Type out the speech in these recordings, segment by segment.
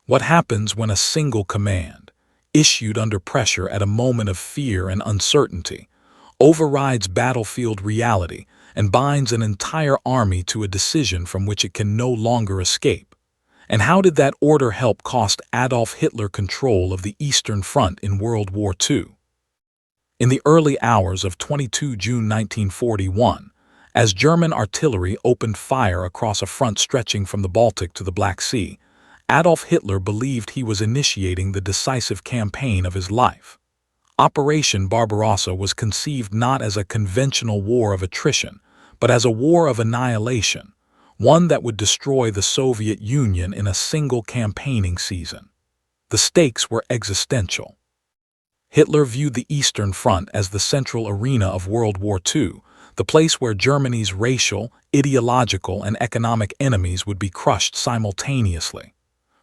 What happens when a single command, issued under pressure at a moment of fear and uncertainty, overrides battlefield reality and binds an entire army to a decision from which it can no longer escape? And how did that order help cost Adolf Hitler control of the Eastern Front in World War II? In the early hours of 22 June 1941, as German artillery opened fire across a front stretching from the Baltic to the Black Sea, Adolf Hitler believed he was initiating the decisive campaign of his life. Operation Barbarossa was conceived not as a conventional war of attrition, but as a war of annihilation, one that would destroy the Soviet Union in a single campaigning season. The stakes were existential. Hitler viewed the Eastern Front as the central arena of World War II, the place where Germany's racial, ideological, and economic enemies would be crushed simultaneously.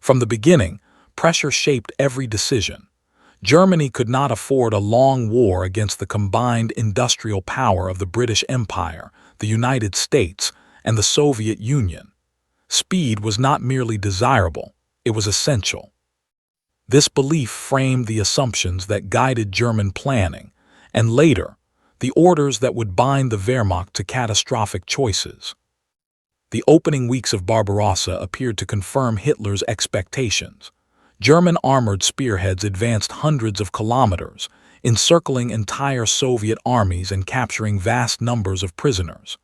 From the beginning, pressure shaped every decision. Germany could not afford a long war against the combined industrial power of the British Empire, the United States, and the Soviet Union. Speed was not merely desirable, it was essential. This belief framed the assumptions that guided German planning, and later, the orders that would bind the Wehrmacht to catastrophic choices. The opening weeks of Barbarossa appeared to confirm Hitler's expectations. German armored spearheads advanced hundreds of kilometers, encircling entire Soviet armies and capturing vast numbers of prisoners.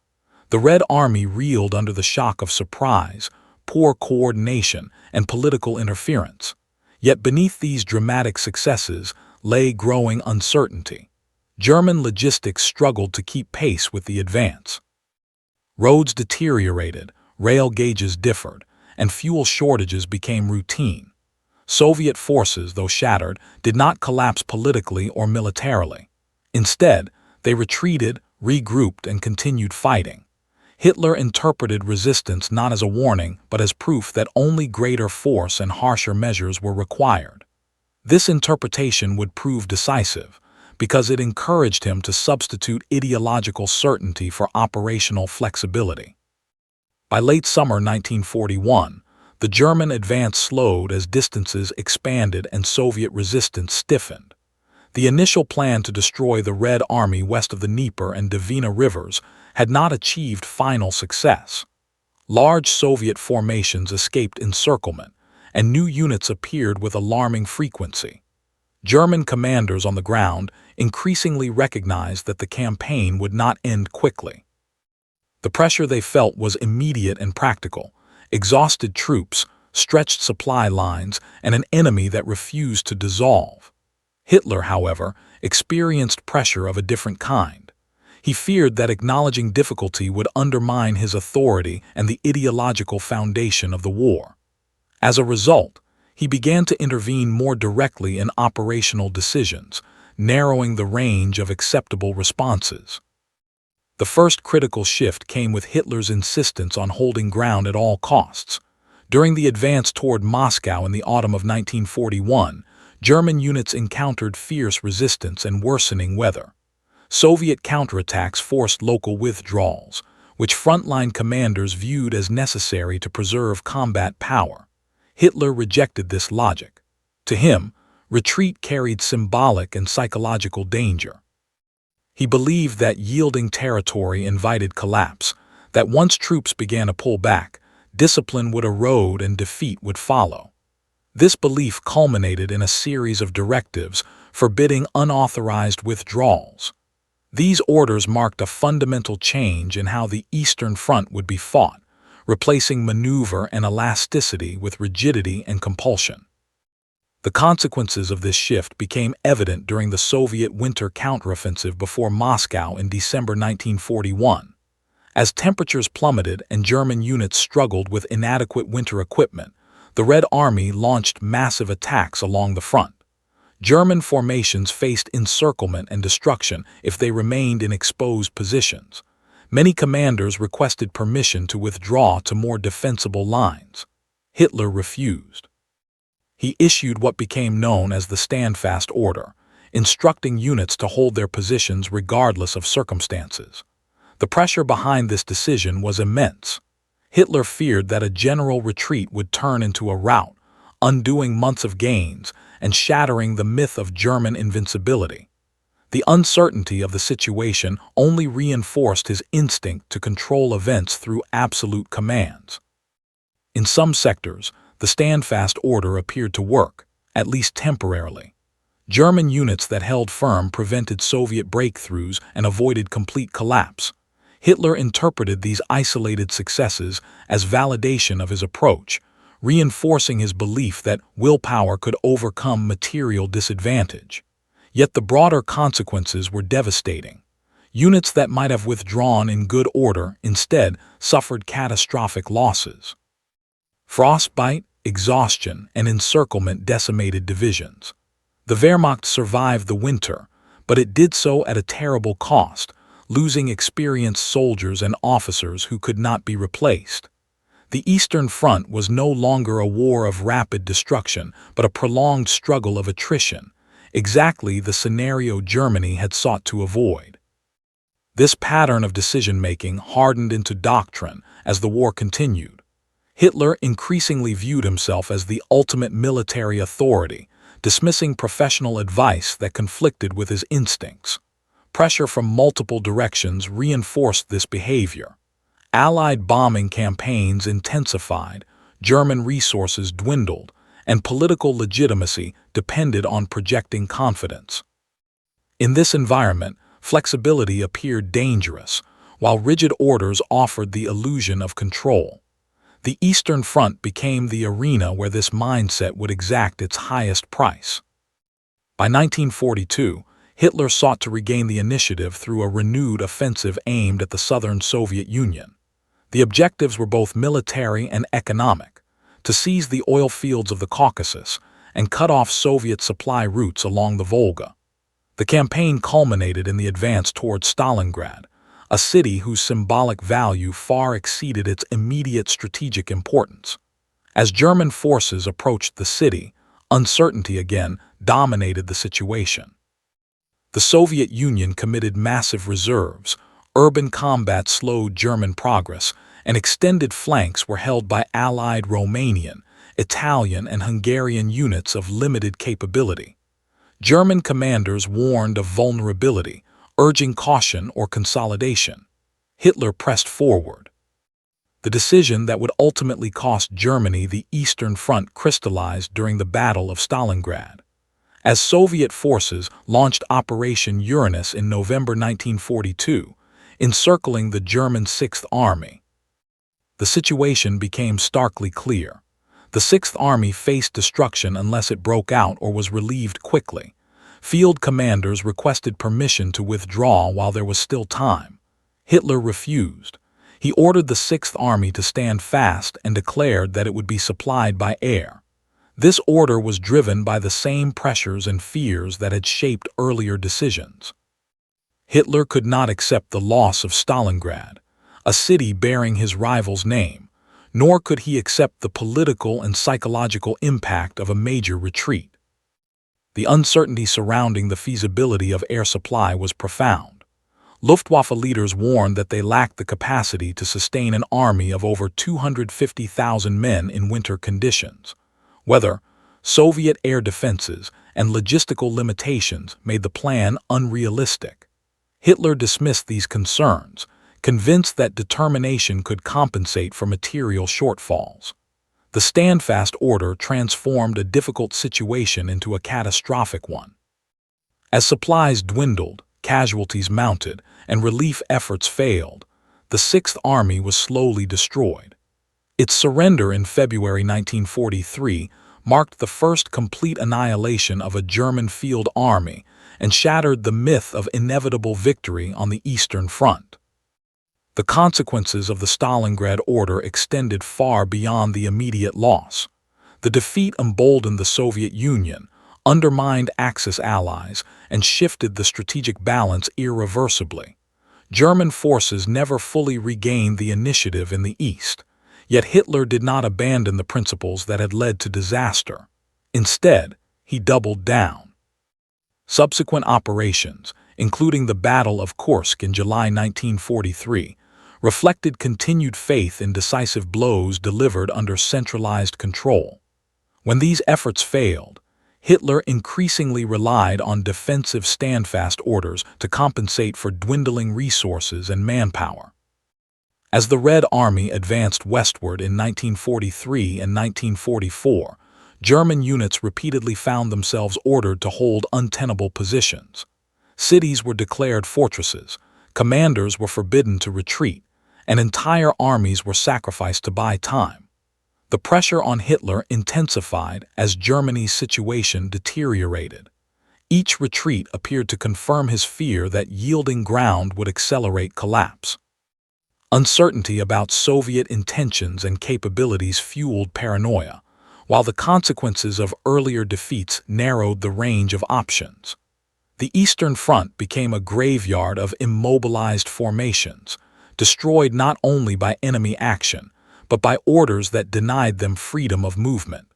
The Red Army reeled under the shock of surprise, poor coordination, and political interference. Yet beneath these dramatic successes lay growing uncertainty. German logistics struggled to keep pace with the advance. Roads deteriorated, rail gauges differed, and fuel shortages became routine. Soviet forces, though shattered, did not collapse politically or militarily. Instead, they retreated, regrouped, and continued fighting. Hitler interpreted resistance not as a warning, but as proof that only greater force and harsher measures were required. This interpretation would prove decisive, because it encouraged him to substitute ideological certainty for operational flexibility. By late summer 1941, the German advance slowed as distances expanded and Soviet resistance stiffened. The initial plan to destroy the Red Army west of the Dnieper and Dvina rivers had not achieved final success. Large Soviet formations escaped encirclement, and new units appeared with alarming frequency. German commanders on the ground increasingly recognized that the campaign would not end quickly. The pressure they felt was immediate and practical: exhausted troops, stretched supply lines, and an enemy that refused to dissolve. Hitler, however, experienced pressure of a different kind. He feared that acknowledging difficulty would undermine his authority and the ideological foundation of the war. As a result, he began to intervene more directly in operational decisions, narrowing the range of acceptable responses. The first critical shift came with Hitler's insistence on holding ground at all costs. During the advance toward Moscow in the autumn of 1941, German units encountered fierce resistance and worsening weather. Soviet counterattacks forced local withdrawals, which frontline commanders viewed as necessary to preserve combat power. Hitler rejected this logic. To him, retreat carried symbolic and psychological danger. He believed that yielding territory invited collapse, that once troops began to pull back, discipline would erode and defeat would follow. This belief culminated in a series of directives forbidding unauthorized withdrawals. These orders marked a fundamental change in how the Eastern Front would be fought, replacing maneuver and elasticity with rigidity and compulsion. The consequences of this shift became evident during the Soviet winter counteroffensive before Moscow in December 1941. As temperatures plummeted and German units struggled with inadequate winter equipment, the Red Army launched massive attacks along the front. German formations faced encirclement and destruction if they remained in exposed positions. Many commanders requested permission to withdraw to more defensible lines. Hitler refused. He issued what became known as the Standfast Order, instructing units to hold their positions regardless of circumstances. The pressure behind this decision was immense. Hitler feared that a general retreat would turn into a rout, undoing months of gains and shattering the myth of German invincibility. The uncertainty of the situation only reinforced his instinct to control events through absolute commands. In some sectors, the standfast order appeared to work, at least temporarily. German units that held firm prevented Soviet breakthroughs and avoided complete collapse. Hitler interpreted these isolated successes as validation of his approach, reinforcing his belief that willpower could overcome material disadvantage. Yet the broader consequences were devastating. Units that might have withdrawn in good order instead suffered catastrophic losses. Frostbite, exhaustion, and encirclement decimated divisions. The Wehrmacht survived the winter, but it did so at a terrible cost, losing experienced soldiers and officers who could not be replaced. The Eastern Front was no longer a war of rapid destruction, but a prolonged struggle of attrition, exactly the scenario Germany had sought to avoid. This pattern of decision-making hardened into doctrine as the war continued. Hitler increasingly viewed himself as the ultimate military authority, dismissing professional advice that conflicted with his instincts. Pressure from multiple directions reinforced this behavior. Allied bombing campaigns intensified, German resources dwindled, and political legitimacy depended on projecting confidence. In this environment, flexibility appeared dangerous, while rigid orders offered the illusion of control. The Eastern Front became the arena where this mindset would exact its highest price. By 1942, Hitler sought to regain the initiative through a renewed offensive aimed at the southern Soviet Union. The objectives were both military and economic: to seize the oil fields of the Caucasus and cut off Soviet supply routes along the Volga. The campaign culminated in the advance towards Stalingrad, a city whose symbolic value far exceeded its immediate strategic importance. As German forces approached the city, uncertainty again dominated the situation. The Soviet Union committed massive reserves, urban combat slowed German progress, and extended flanks were held by Allied Romanian, Italian, and Hungarian units of limited capability. German commanders warned of vulnerability, urging caution or consolidation. Hitler pressed forward. The decision that would ultimately cost Germany the Eastern Front crystallized during the Battle of Stalingrad. As Soviet forces launched Operation Uranus in November 1942, encircling the German Sixth Army, the situation became starkly clear. The Sixth Army faced destruction unless it broke out or was relieved quickly. Field commanders requested permission to withdraw while there was still time. Hitler refused. He ordered the Sixth Army to stand fast and declared that it would be supplied by air. This order was driven by the same pressures and fears that had shaped earlier decisions. Hitler could not accept the loss of Stalingrad, a city bearing his rival's name, nor could he accept the political and psychological impact of a major retreat. The uncertainty surrounding the feasibility of air supply was profound. Luftwaffe leaders warned that they lacked the capacity to sustain an army of over 250,000 men in winter conditions. Weather, Soviet air defenses, and logistical limitations made the plan unrealistic. Hitler dismissed these concerns, convinced that determination could compensate for material shortfalls. The standfast order transformed a difficult situation into a catastrophic one. As supplies dwindled, casualties mounted, and relief efforts failed, the Sixth Army was slowly destroyed. Its surrender in February 1943 marked the first complete annihilation of a German field army and shattered the myth of inevitable victory on the Eastern Front. The consequences of the Stalingrad order extended far beyond the immediate loss. The defeat emboldened the Soviet Union, undermined Axis allies, and shifted the strategic balance irreversibly. German forces never fully regained the initiative in the East, yet Hitler did not abandon the principles that had led to disaster. Instead, he doubled down. Subsequent operations, including the Battle of Kursk in July 1943, reflected continued faith in decisive blows delivered under centralized control. When these efforts failed, Hitler increasingly relied on defensive standfast orders to compensate for dwindling resources and manpower. As the Red Army advanced westward in 1943 and 1944, German units repeatedly found themselves ordered to hold untenable positions. Cities were declared fortresses, commanders were forbidden to retreat, and entire armies were sacrificed to buy time. The pressure on Hitler intensified as Germany's situation deteriorated. Each retreat appeared to confirm his fear that yielding ground would accelerate collapse. Uncertainty about Soviet intentions and capabilities fueled paranoia, while the consequences of earlier defeats narrowed the range of options. The Eastern Front became a graveyard of immobilized formations, destroyed not only by enemy action, but by orders that denied them freedom of movement.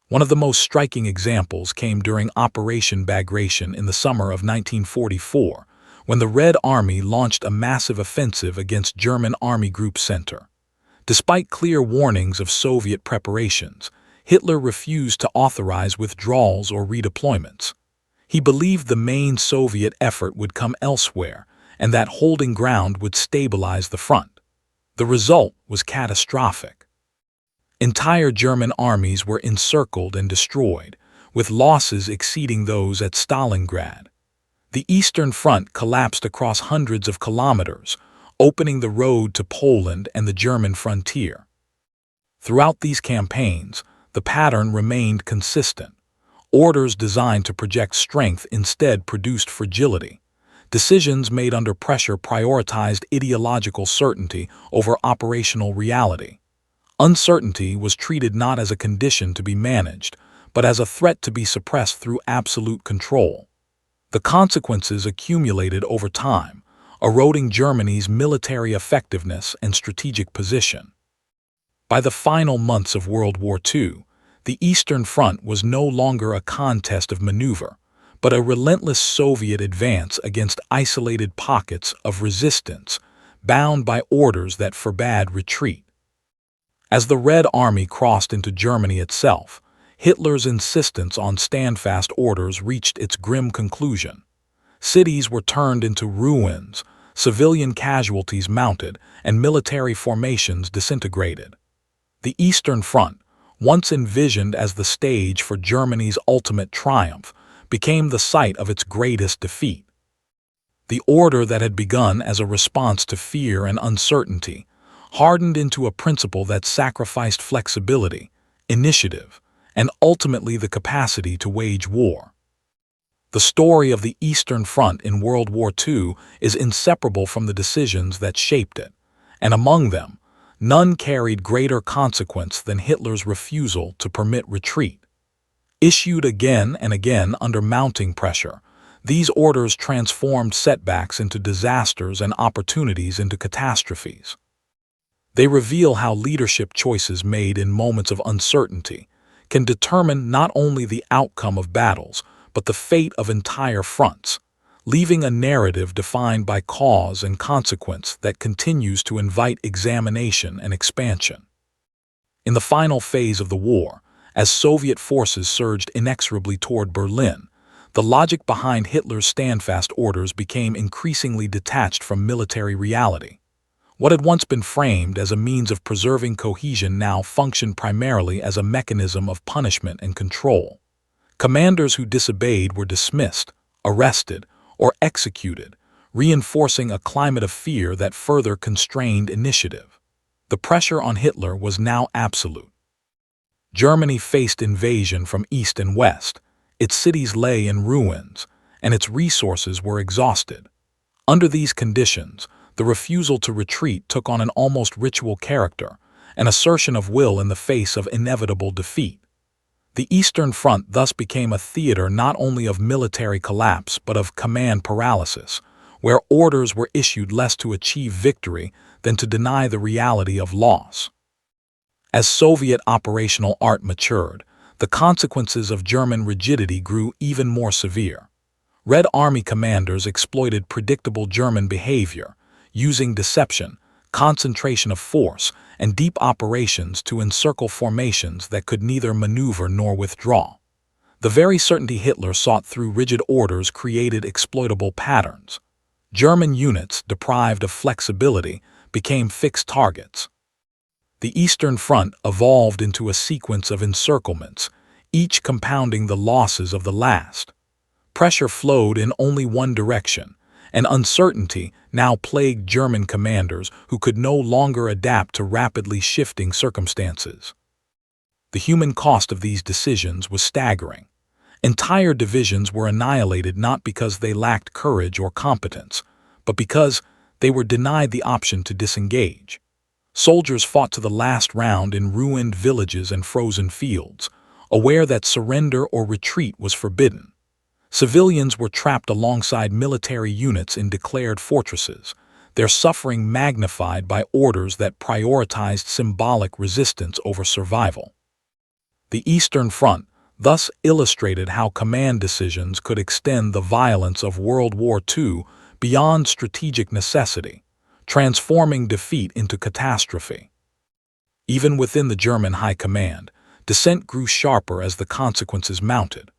One of the most striking examples came during Operation Bagration in the summer of 1944, when the Red Army launched a massive offensive against German Army Group Center. Despite clear warnings of Soviet preparations, Hitler refused to authorize withdrawals or redeployments. He believed the main Soviet effort would come elsewhere, and that holding ground would stabilize the front. The result was catastrophic. Entire German armies were encircled and destroyed, with losses exceeding those at Stalingrad. The Eastern Front collapsed across hundreds of kilometers, opening the road to Poland and the German frontier. Throughout these campaigns, the pattern remained consistent. Orders designed to project strength instead produced fragility. Decisions made under pressure prioritized ideological certainty over operational reality. Uncertainty was treated not as a condition to be managed, but as a threat to be suppressed through absolute control. The consequences accumulated over time, eroding Germany's military effectiveness and strategic position. By the final months of World War II, the Eastern Front was no longer a contest of maneuver, but a relentless Soviet advance against isolated pockets of resistance, bound by orders that forbade retreat. As the Red Army crossed into Germany itself, Hitler's insistence on standfast orders reached its grim conclusion. Cities were turned into ruins, civilian casualties mounted, and military formations disintegrated. The Eastern Front, once envisioned as the stage for Germany's ultimate triumph, became the site of its greatest defeat. The order that had begun as a response to fear and uncertainty hardened into a principle that sacrificed flexibility, initiative, and ultimately the capacity to wage war. The story of the Eastern Front in World War II is inseparable from the decisions that shaped it, and among them, none carried greater consequence than Hitler's refusal to permit retreat. Issued again and again under mounting pressure, these orders transformed setbacks into disasters and opportunities into catastrophes. They reveal how leadership choices made in moments of uncertainty can determine not only the outcome of battles, but the fate of entire fronts, leaving a narrative defined by cause and consequence that continues to invite examination and expansion. In the final phase of the war, as Soviet forces surged inexorably toward Berlin, the logic behind Hitler's standfast orders became increasingly detached from military reality. What had once been framed as a means of preserving cohesion now functioned primarily as a mechanism of punishment and control. Commanders who disobeyed were dismissed, arrested, or executed, reinforcing a climate of fear that further constrained initiative. The pressure on Hitler was now absolute. Germany faced invasion from east and west, its cities lay in ruins, and its resources were exhausted. Under these conditions, the refusal to retreat took on an almost ritual character, an assertion of will in the face of inevitable defeat. The Eastern Front thus became a theater not only of military collapse but of command paralysis, where orders were issued less to achieve victory than to deny the reality of loss. As Soviet operational art matured, the consequences of German rigidity grew even more severe. Red Army commanders exploited predictable German behavior, using deception, concentration of force, and deep operations to encircle formations that could neither maneuver nor withdraw. The very certainty Hitler sought through rigid orders created exploitable patterns. German units, deprived of flexibility, became fixed targets. The Eastern Front evolved into a sequence of encirclements, each compounding the losses of the last. Pressure flowed in only one direction, and uncertainty now plagued German commanders who could no longer adapt to rapidly shifting circumstances. The human cost of these decisions was staggering. Entire divisions were annihilated not because they lacked courage or competence, but because they were denied the option to disengage. Soldiers fought to the last round in ruined villages and frozen fields, aware that surrender or retreat was forbidden. Civilians were trapped alongside military units in declared fortresses, their suffering magnified by orders that prioritized symbolic resistance over survival. The Eastern Front thus illustrated how command decisions could extend the violence of World War II beyond strategic necessity, transforming defeat into catastrophe. Even within the German High Command, dissent grew sharper as the consequences mounted.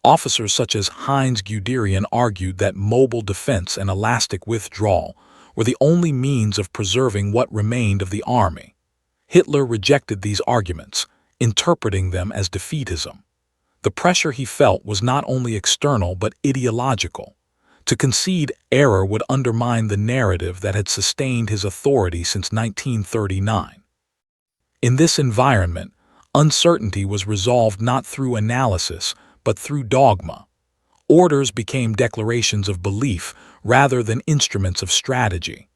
Officers such as Heinz Guderian argued that mobile defense and elastic withdrawal were the only means of preserving what remained of the army. Hitler rejected these arguments, interpreting them as defeatism. The pressure he felt was not only external but ideological. To concede error would undermine the narrative that had sustained his authority since 1939. In this environment, uncertainty was resolved not through analysis but through dogma. Orders became declarations of belief rather than instruments of strategy.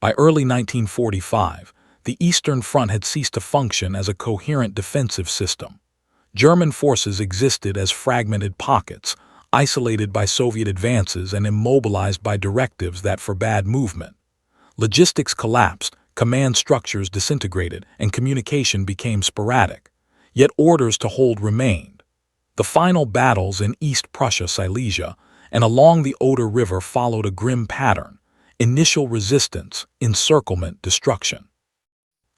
By early 1945, the Eastern Front had ceased to function as a coherent defensive system. German forces existed as fragmented pockets, isolated by Soviet advances and immobilized by directives that forbade movement. Logistics collapsed, command structures disintegrated, and communication became sporadic. Yet orders to hold remained. The final battles in East Prussia, Silesia, and along the Oder River followed a grim pattern: initial resistance, encirclement, destruction.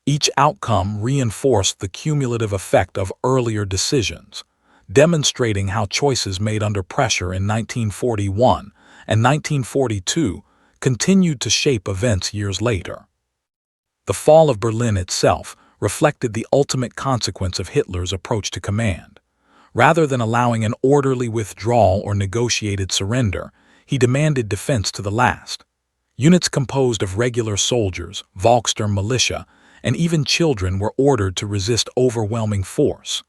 Each outcome reinforced the cumulative effect of earlier decisions, demonstrating how choices made under pressure in 1941 and 1942 continued to shape events years later. The fall of Berlin itself reflected the ultimate consequence of Hitler's approach to command. Rather than allowing an orderly withdrawal or negotiated surrender, he demanded defense to the last. Units composed of regular soldiers, Volkssturm militia, and even children were ordered to resist overwhelming force.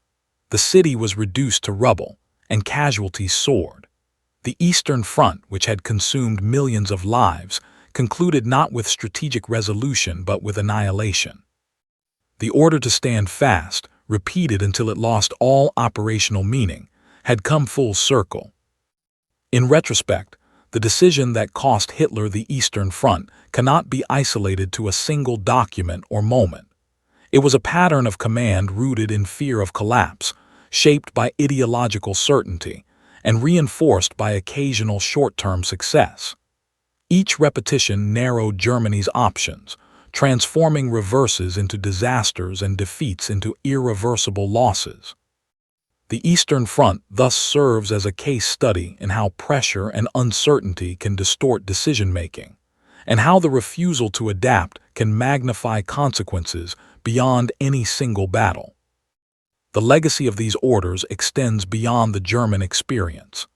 The city was reduced to rubble, and casualties soared. The Eastern Front, which had consumed millions of lives, concluded not with strategic resolution but with annihilation. The order to stand fast, repeated until it lost all operational meaning, had come full circle. In retrospect, the decision that cost Hitler the Eastern Front cannot be isolated to a single document or moment. It was a pattern of command rooted in fear of collapse, shaped by ideological certainty, and reinforced by occasional short-term success. Each repetition narrowed Germany's options, transforming reverses into disasters and defeats into irreversible losses. The Eastern Front thus serves as a case study in how pressure and uncertainty can distort decision-making, and how the refusal to adapt can magnify consequences beyond any single battle. The legacy of these orders extends beyond the German experience.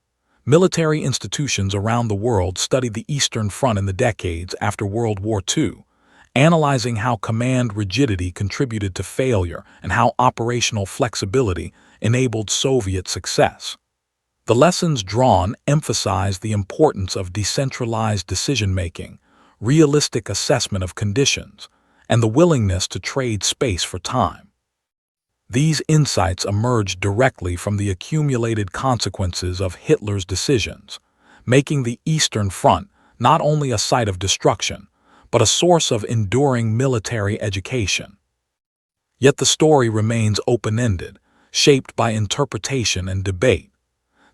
Military institutions around the world studied the Eastern Front in the decades after World War II, analyzing how command rigidity contributed to failure and how operational flexibility enabled Soviet success. The lessons drawn emphasize the importance of decentralized decision-making, realistic assessment of conditions, and the willingness to trade space for time. These insights emerged directly from the accumulated consequences of Hitler's decisions, making the Eastern Front not only a site of destruction, but a source of enduring military education. Yet the story remains open-ended, shaped by interpretation and debate.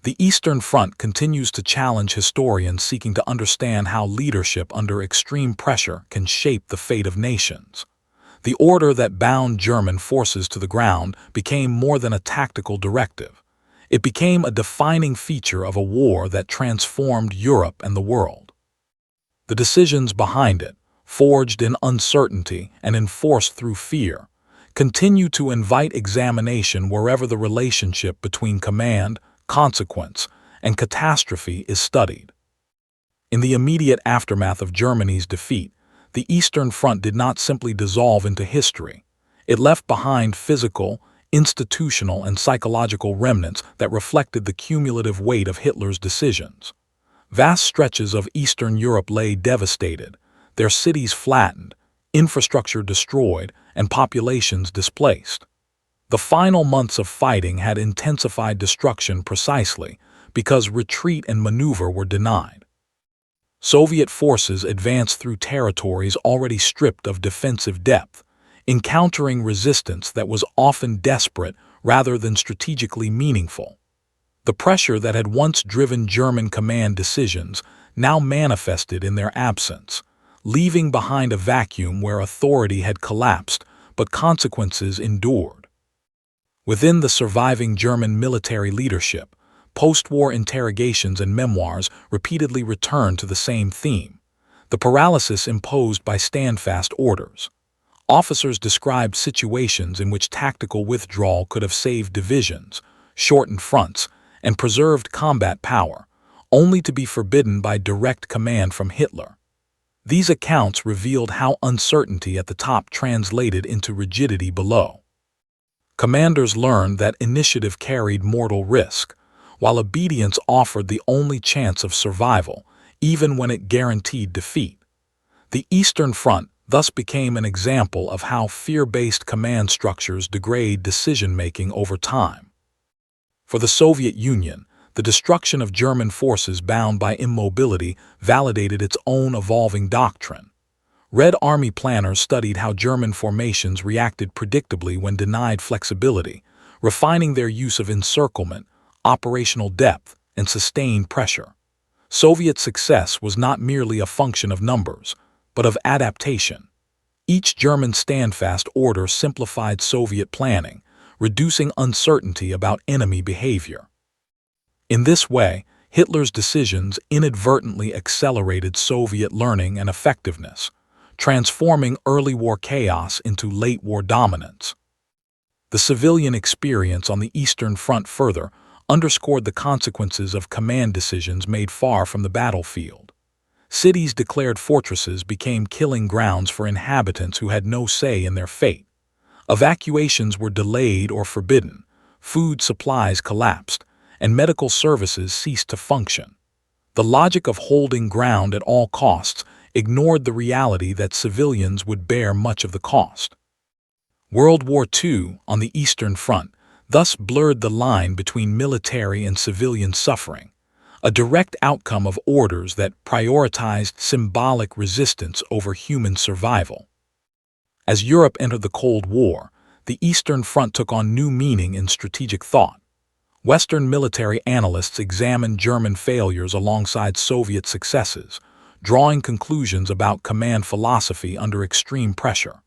The Eastern Front continues to challenge historians seeking to understand how leadership under extreme pressure can shape the fate of nations. The order that bound German forces to the ground became more than a tactical directive. It became a defining feature of a war that transformed Europe and the world. The decisions behind it, forged in uncertainty and enforced through fear, continue to invite examination wherever the relationship between command, consequence, and catastrophe is studied. In the immediate aftermath of Germany's defeat, the Eastern Front did not simply dissolve into history. It left behind physical, institutional, and psychological remnants that reflected the cumulative weight of Hitler's decisions. Vast stretches of Eastern Europe lay devastated, their cities flattened, infrastructure destroyed, and populations displaced. The final months of fighting had intensified destruction precisely because retreat and maneuver were denied. Soviet forces advanced through territories already stripped of defensive depth, encountering resistance that was often desperate rather than strategically meaningful. The pressure that had once driven German command decisions now manifested in their absence, leaving behind a vacuum where authority had collapsed but consequences endured. Within the surviving German military leadership, post-war interrogations and memoirs repeatedly return to the same theme: the paralysis imposed by standfast orders. Officers described situations in which tactical withdrawal could have saved divisions, shortened fronts, and preserved combat power, only to be forbidden by direct command from Hitler. These accounts revealed how uncertainty at the top translated into rigidity below. Commanders learned that initiative carried mortal risk, while obedience offered the only chance of survival, even when it guaranteed defeat. The Eastern Front thus became an example of how fear-based command structures degrade decision-making over time. For the Soviet Union, the destruction of German forces bound by immobility validated its own evolving doctrine. Red Army planners studied how German formations reacted predictably when denied flexibility, refining their use of encirclement, operational depth, and sustained pressure. Soviet success was not merely a function of numbers, but of adaptation. Each German standfast order simplified Soviet planning, reducing uncertainty about enemy behavior. In this way, Hitler's decisions inadvertently accelerated Soviet learning and effectiveness, transforming early war chaos into late war dominance. The civilian experience on the Eastern Front further underscored the consequences of command decisions made far from the battlefield. Cities declared fortresses became killing grounds for inhabitants who had no say in their fate. Evacuations were delayed or forbidden, food supplies collapsed, and medical services ceased to function. The logic of holding ground at all costs ignored the reality that civilians would bear much of the cost. World War II on the Eastern Front thus blurred the line between military and civilian suffering, a direct outcome of orders that prioritized symbolic resistance over human survival. As Europe entered the Cold War, the Eastern Front took on new meaning in strategic thought. Western military analysts examined German failures alongside Soviet successes, drawing conclusions about command philosophy under extreme pressure.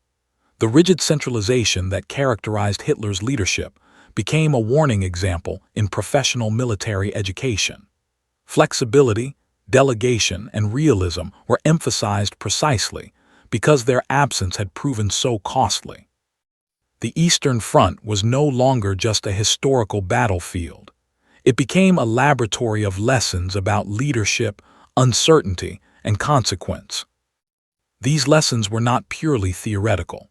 The rigid centralization that characterized Hitler's leadership became a warning example in professional military education. Flexibility, delegation, and realism were emphasized precisely because their absence had proven so costly. The Eastern Front was no longer just a historical battlefield. It became a laboratory of lessons about leadership, uncertainty, and consequence. These lessons were not purely theoretical.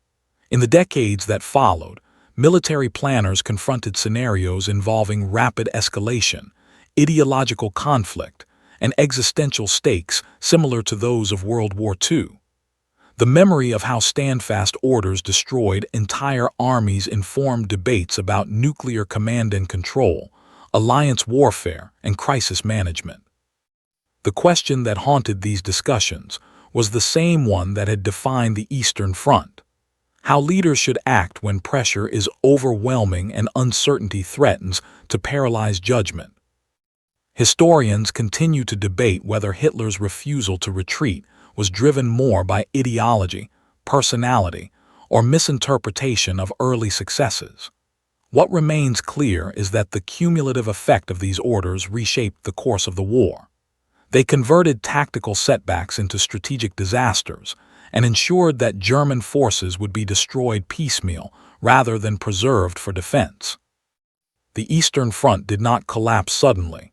In the decades that followed, military planners confronted scenarios involving rapid escalation, ideological conflict, and existential stakes similar to those of World War II. The memory of how standfast orders destroyed entire armies informed debates about nuclear command and control, alliance warfare, and crisis management. The question that haunted these discussions was the same one that had defined the Eastern Front: how leaders should act when pressure is overwhelming and uncertainty threatens to paralyze judgment. Historians continue to debate whether Hitler's refusal to retreat was driven more by ideology, personality, or misinterpretation of early successes. What remains clear is that the cumulative effect of these orders reshaped the course of the war. They converted tactical setbacks into strategic disasters and ensured that German forces would be destroyed piecemeal rather than preserved for defense. The Eastern Front did not collapse suddenly.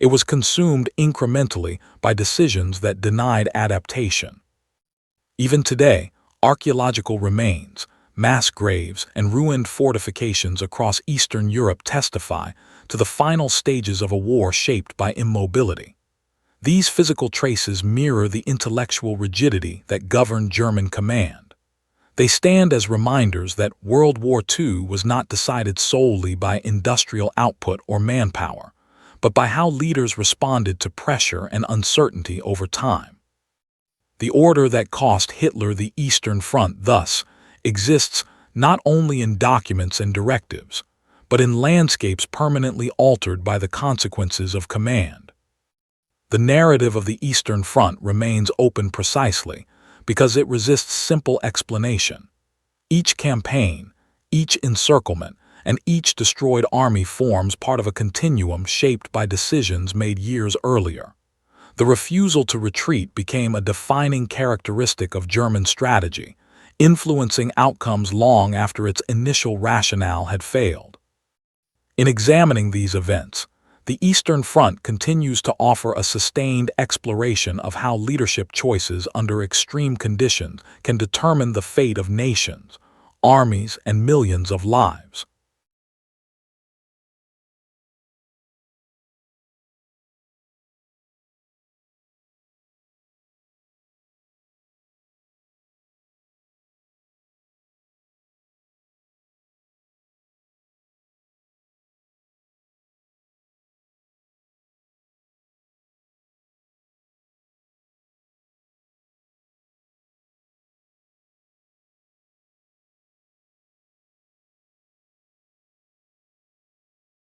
It was consumed incrementally by decisions that denied adaptation. Even today, archaeological remains, mass graves, and ruined fortifications across Eastern Europe testify to the final stages of a war shaped by immobility. These physical traces mirror the intellectual rigidity that governed German command. They stand as reminders that World War II was not decided solely by industrial output or manpower, but by how leaders responded to pressure and uncertainty over time. The order that cost Hitler the Eastern Front, thus, exists not only in documents and directives, but in landscapes permanently altered by the consequences of command. The narrative of the Eastern Front remains open precisely because it resists simple explanation. Each campaign, each encirclement, and each destroyed army forms part of a continuum shaped by decisions made years earlier. The refusal to retreat became a defining characteristic of German strategy, influencing outcomes long after its initial rationale had failed. In examining these events, the Eastern Front continues to offer a sustained exploration of how leadership choices under extreme conditions can determine the fate of nations, armies, and millions of lives.